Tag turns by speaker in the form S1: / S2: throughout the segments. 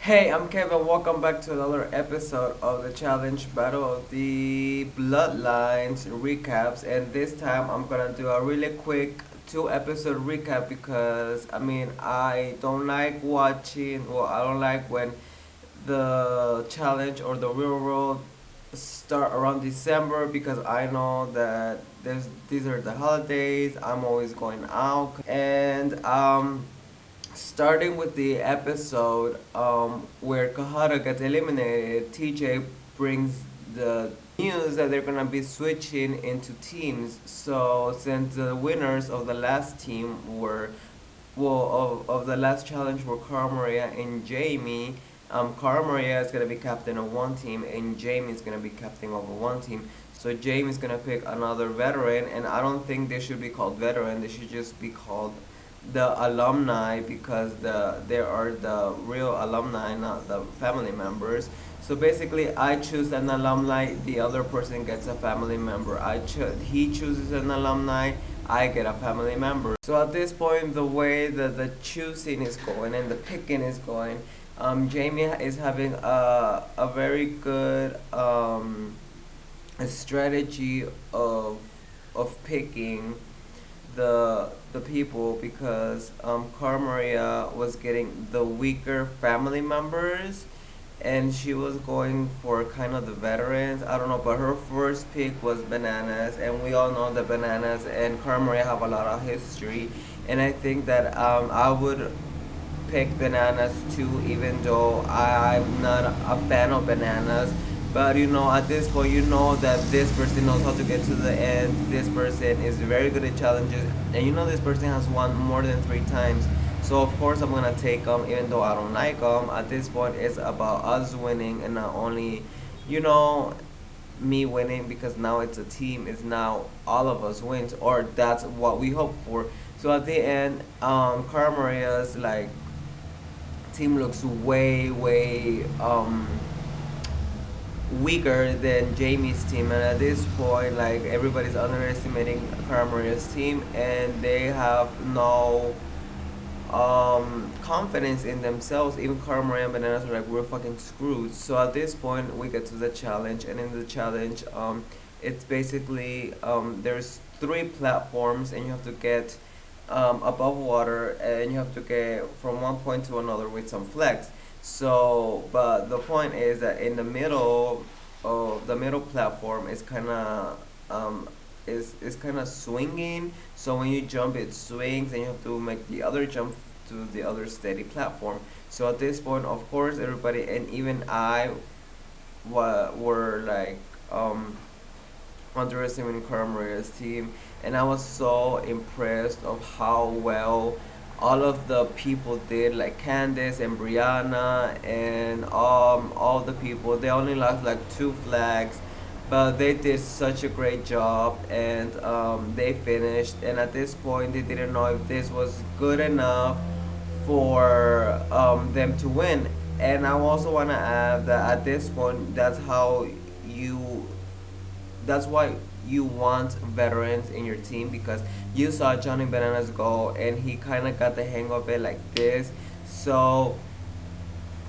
S1: Hey, I'm Kevin. Welcome back to another episode of the challenge Battle of the Bloodlines recaps. And this time I'm gonna do a really quick two-episode recap because I don't like watching. Well, I don't like when the challenge or the real world start around December because I know that these are the holidays. I'm always going out and starting with the episode where Kahara gets eliminated, TJ brings the news that they're gonna be switching into teams. So since the winners of the last team were, of the last challenge were Cara Maria and Jamie, Cara Maria is gonna be captain of one team and Jamie is gonna be captain of one team. So Jamie's gonna pick another veteran, and I don't think they should be called veteran. They should just be called the alumni because they are the real alumni, not the family members. So basically, I choose an alumni, the other person gets a family member. He chooses an alumni, I get a family member. So at this point, the way that the choosing is going and the picking is going, Jamie is having a very good strategy of picking the people because Cara Maria was getting the weaker family members and she was going for kind of the veterans. I don't know, but her first pick was Bananas, and we all know that Bananas and Cara Maria have a lot of history. And I think that I would pick Bananas too, even though I'm not a fan of Bananas. But at this point, you know that this person knows how to get to the end. This person is very good at challenges, and this person has won more than 3 times. So of course I'm gonna take them, even though I don't like them. At this point, it's about us winning, and not only, you know, me winning because now it's a team. It's now all of us wins, or that's what we hope for. So at the end, Cara Maria's team looks way weaker than Jamie's team, and at this point, everybody's underestimating Cara Maria's team, and they have no confidence in themselves. Even Cara Maria and Bananas are like, we're fucking screwed. So at this point, we get to the challenge, and in the challenge, it's basically there's 3 platforms, and you have to get above water, and you have to get from one point to another with some flex. So, but the point is that in the middle, the middle platform is kind of swinging. So when you jump, it swings, and you have to make the other jump to the other steady platform. So at this point, of course, everybody and even I were underestimating Cara Maria's team, and I was so impressed of how well all of the people did, like Candace and Brianna and all the people. They only lost like 2 flags, but they did such a great job, and they finished. And at this point, they didn't know if this was good enough for them to win. And I also want to add that at this point, you that's why you want veterans in your team, because you saw Johnny Bananas go and he kind of got the hang of it like this. So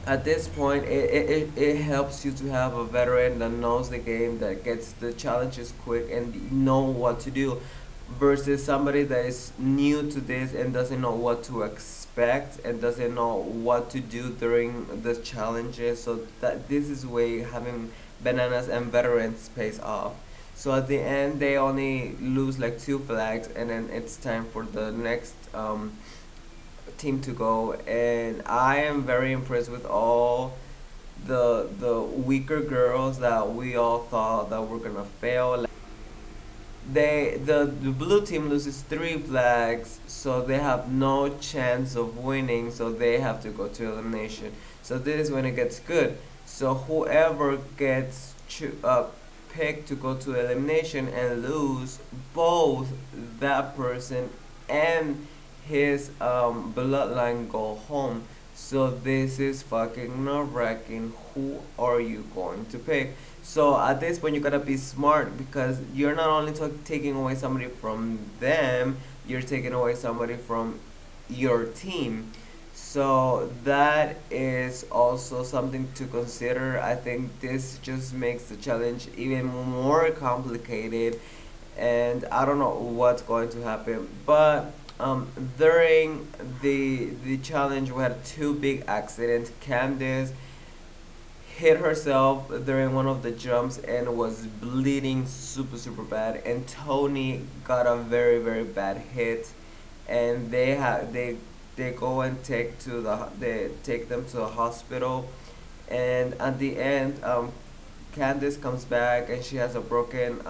S1: at this point, it helps you to have a veteran that knows the game, that gets the challenges quick and know what to do, versus somebody that is new to this and doesn't know what to expect and doesn't know what to do during the challenges. So that this is where having Bananas and veterans pays off. So at the end, they only lose like 2 flags, and then it's time for the next team to go. And I am very impressed with all the weaker girls that we all thought that were gonna fail. The blue team loses 3 flags, so they have no chance of winning. So they have to go to elimination. So this is when it gets good. So whoever gets picked to go to elimination and lose, both that person and his bloodline go home. So this is fucking nerve-wracking. Who are you going to pick? So at this point, you gotta be smart, because you're not only taking away somebody from them, you're taking away somebody from your team. So that is also something to consider. I think this just makes the challenge even more complicated, and I don't know what's going to happen. But during the challenge, we had two big accidents. Candice hit herself during one of the jumps and was bleeding super bad, and Tony got a very bad hit, and they go and they take them to the hospital, and at the end, Candice comes back and she has a broken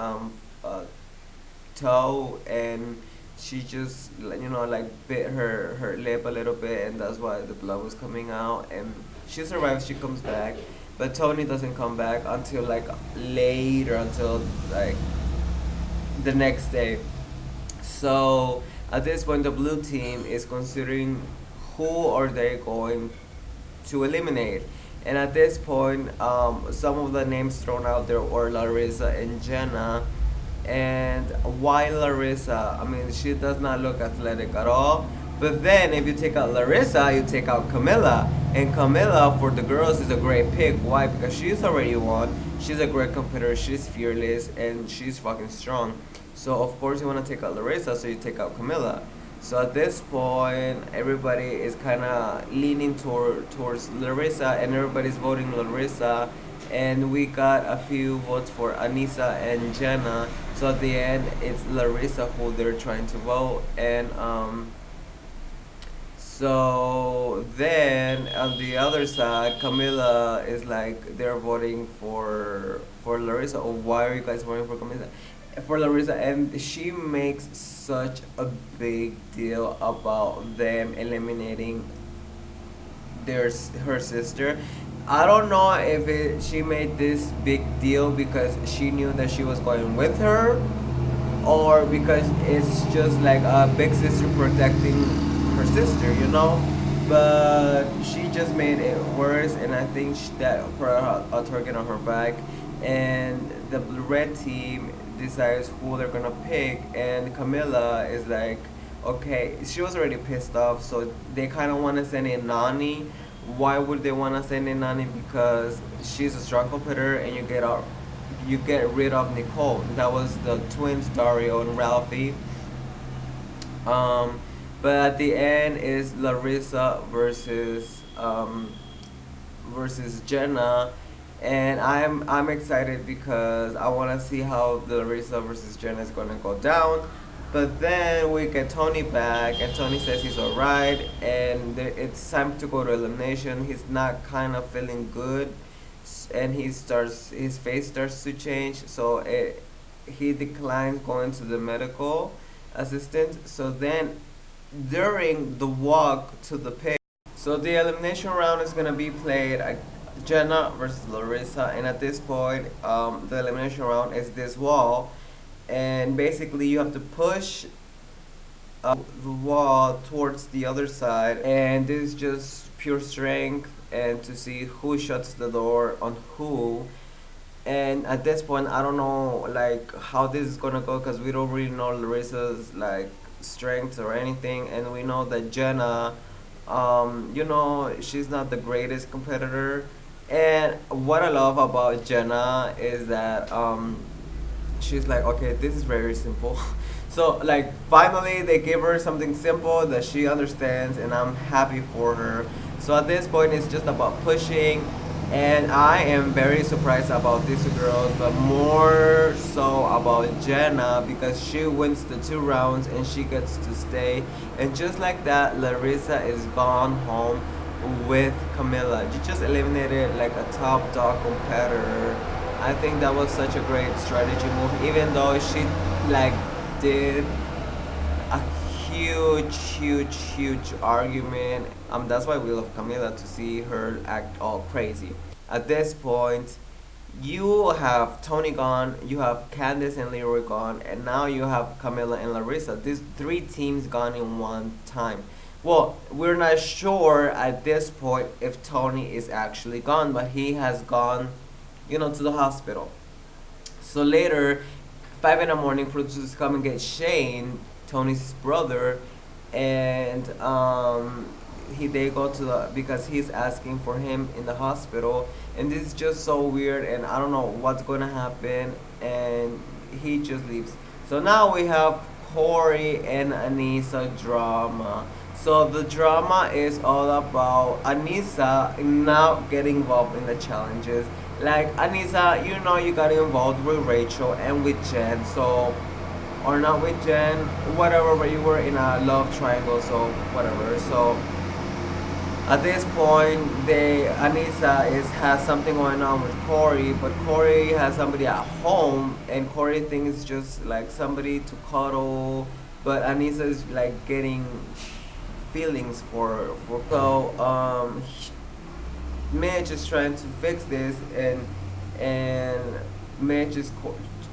S1: toe, and she just like bit her lip a little bit, and that's why the blood was coming out, and she survives. She comes back, but Tony doesn't come back until like later, until like the next day. So at this point, the blue team is considering who are they going to eliminate. And at this point, some of the names thrown out there were Larissa and Jenna. And why Larissa? I mean, she does not look athletic at all. But then, if you take out Larissa, you take out Camila. And Camila, for the girls, is a great pick. Why? Because she's already won. She's a great competitor. She's fearless. And she's fucking strong. So, of course, you want to take out Larissa, so you take out Camila. So at this point, everybody is kind of leaning towards Larissa, and everybody's voting Larissa. And we got a few votes for Anissa and Jenna. So at the end, it's Larissa who they're trying to vote. And so then on the other side, Camila is like they're voting for Larissa. Oh, why are you guys voting for Camila? For Larissa, and she makes such a big deal about them eliminating her sister. I don't know if she made this big deal because she knew that she was going with her, or because it's just like a big sister protecting her sister, you know. But she just made it worse, and I think that put a target on her back. And the red team decides who they're gonna pick, and Camilla is like, okay, she was already pissed off, so they kind of want to send in Nani. Why would they want to send in Nani? Because she's a strong competitor, and you get rid of Nicole. That was the twins, Dario and Ralphie. But at the end is Larissa versus Jenna, and I'm excited because I want to see how the Larissa versus Jenna is going to go down. But then we get Tony back, and Tony says he's alright, and it's time to go to elimination. He's not kind of feeling good, and his face starts to change. So he declines going to the medical assistant. So then, during the walk to the pit, so the elimination round is gonna be played. Jenna versus Larissa, and at this point, the elimination round is this wall, and basically you have to push the wall towards the other side, and this is just pure strength and to see who shuts the door on who. And at this point, I don't know like how this is gonna go because we don't really know Larissa's like strengths or anything, and we know that Jenna, she's not the greatest competitor. And what I love about Jenna is that she's like, okay, this is very simple. So like finally they give her something simple that she understands, and I'm happy for her. So at this point it's just about pushing, and I am very surprised about these two girls, but more so about Jenna because she wins the 2 rounds and she gets to stay. And just like that, Larissa is gone home with Camilla. You just eliminated like a top dog competitor. I think that was such a great strategy move, even though she like did a huge argument. That's why we love Camilla, to see her act all crazy. At this point, you have Tony gone, you have Candice and Leroy gone, and now you have Camilla and Larissa. These 3 teams gone in one time. Well, we're not sure at this point if Tony is actually gone, but he has gone, to the hospital. So later, 5 in the morning, producers come and get Shane, Tony's brother, and they go to the, because he's asking for him in the hospital, and this is just so weird, and I don't know what's gonna happen, and he just leaves. So now we have Corey and Anissa drama. So the drama is all about Anissa now getting involved in the challenges. Like Anissa, you know, you got involved with Rachel and with Jen, so, or not with Jen, whatever, but you were in a love triangle, so whatever. So at this point, they Anissa is has something going on with Corey, but Corey has somebody at home, and Corey thinks it's just like somebody to cuddle, but Anissa is like getting feelings for. So Mitch is trying to fix this, and Mitch is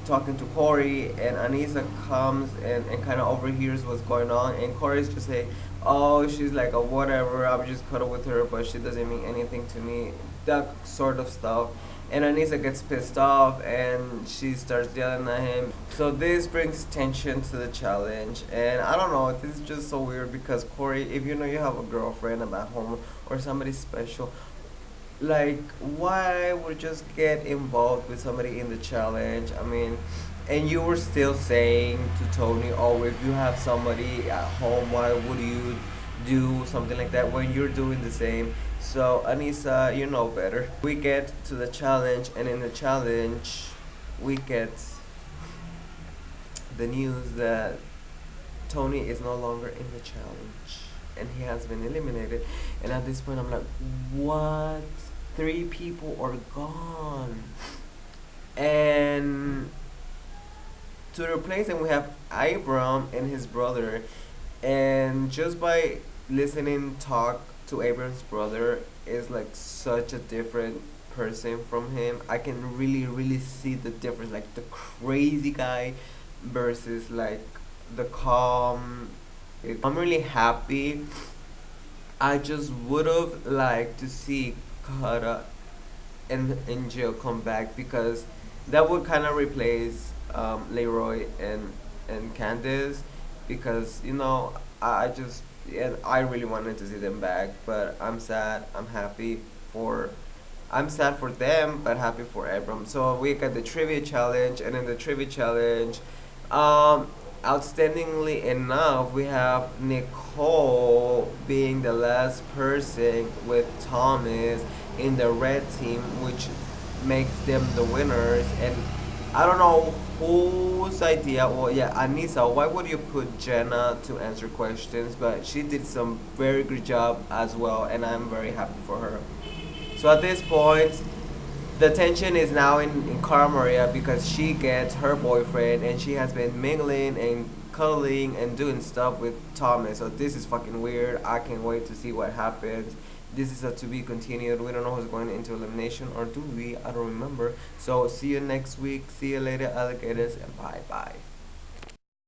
S1: talking to Corey, and Anissa comes and kind of overhears what's going on, and Corey's just saying, "Oh, she's like a whatever. I'm just cuddle with her, but she doesn't mean anything to me." That sort of stuff. And Anissa gets pissed off, and she starts yelling at him. So this brings tension to the challenge, and I don't know. This is just so weird because Corey, if you know you have a girlfriend at home or somebody special, like, why would you just get involved with somebody in the challenge? I mean, and you were still saying to Tony, oh, if you have somebody at home, why would you do something like that when you're doing the same? So Anissa, you know better. We get to the challenge, and in the challenge we get the news that Tony is no longer in the challenge, and he has been eliminated. And at this point I'm like, what? 3 people are gone, and to replace him we have Abram and his brother. And just by listening talk to Abram's brother is like such a different person from him. I can really see the difference, like the crazy guy versus like the calm. I'm really happy. I just would have liked to see Kara and Jill come back, because that would kind of replace Leroy and Candice, because you know I just, yeah, I really wanted to see them back, but I'm sad. For I'm sad for them, but happy for Abram. So we got the trivia challenge, and in the trivia challenge, um, outstandingly enough, we have Nicole being the last person with Thomas in the red team, which makes them the winners. And I don't know whose idea. Well, yeah, Anissa. Why would you put Jenna to answer questions? But she did some very good job as well, and I'm very happy for her. So at this point, the tension is now in Cara Maria, because she gets her boyfriend, and she has been mingling and cuddling and doing stuff with Thomas. So this is fucking weird. I can't wait to see what happens. This is a to be continued. We don't know who's going into elimination, or do we? I don't remember. So see you next week. See you later, alligators, and bye bye.